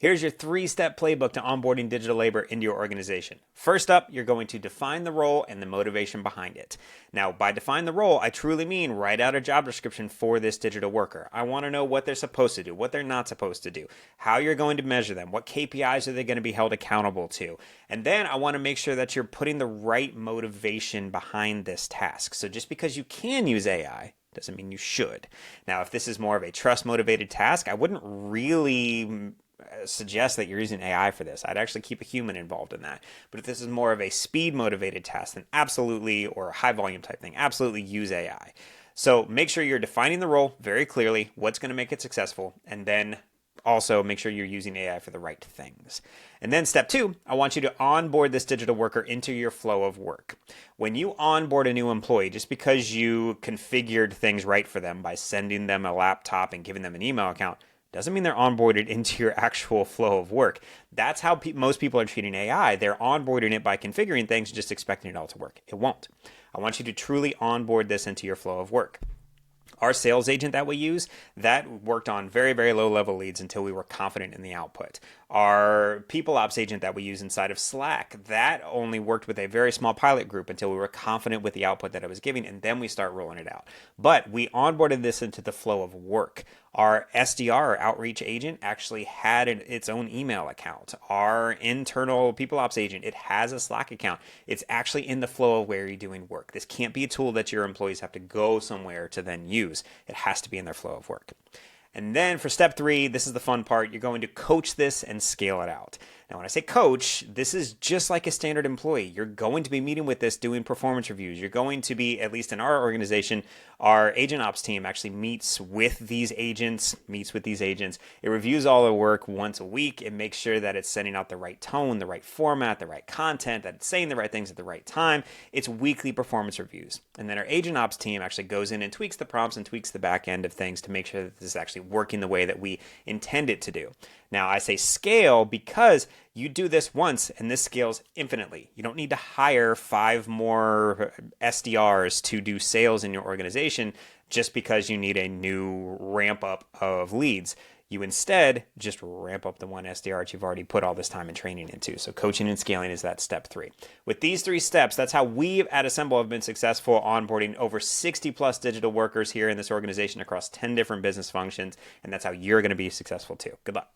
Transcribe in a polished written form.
Here's your 3-step playbook to onboarding digital labor into your organization. First up, you're going to define the role and the motivation behind it. Now, by define the role, I truly mean write out a job description for this digital worker. I want to know what they're supposed to do, what they're not supposed to do, how you're going to measure them, what KPIs are they going to be held accountable to. And then I want to make sure that you're putting the right motivation behind this task. So just because you can use AI, doesn't mean you should. Now, if this is more of a trust motivated task, I wouldn't really suggest that you're using AI for this. I'd actually keep a human involved in that. But if this is more of a speed motivated task, then absolutely, or a high volume type thing, absolutely use AI. So make sure you're defining the role very clearly, what's going to make it successful, and then also make sure you're using AI for the right things. And then step 2, I want you to onboard this digital worker into your flow of work. When you onboard a new employee, just because you configured things right for them by sending them a laptop and giving them an email account, doesn't mean they're onboarded into your actual flow of work. That's how most people are treating AI. They're onboarding it by configuring things, just expecting it all to work. It won't. I want you to truly onboard this into your flow of work. Our sales agent that we use, that worked on very, very low level leads until we were confident in the output. Our people ops agent that we use inside of Slack, that only worked with a very small pilot group until we were confident with the output that it was giving, and then we start rolling it out. But we onboarded this into the flow of work. Our SDR, or outreach agent, actually had its own email account. Our internal people ops agent, it has a Slack account. It's actually in the flow of where you're doing work. This can't be a tool that your employees have to go somewhere to then use. It has to be in their flow of work. And then for step 3, this is the fun part. You're going to coach this and scale it out. Now, when I say coach, this is just like a standard employee. You're going to be meeting with this, doing performance reviews. You're going to be, at least in our organization, our agent ops team actually meets with these agents. It reviews all their work once a week. It makes sure that it's sending out the right tone, the right format, the right content, that it's saying the right things at the right time. It's weekly performance reviews. And then our agent ops team actually goes in and tweaks the prompts and tweaks the back end of things to make sure that this is actually working the way that we intend it to do. Now, I say scale because you do this once and this scales infinitely. You don't need to hire 5 more SDRs to do sales in your organization just because you need a new ramp up of leads. You instead just ramp up the one SDR that you've already put all this time and training into. So coaching and scaling is that step 3. With these 3 steps, that's how we at Assemble have been successful onboarding over 60 plus digital workers here in this organization across 10 different business functions. And that's how you're going to be successful too. Good luck.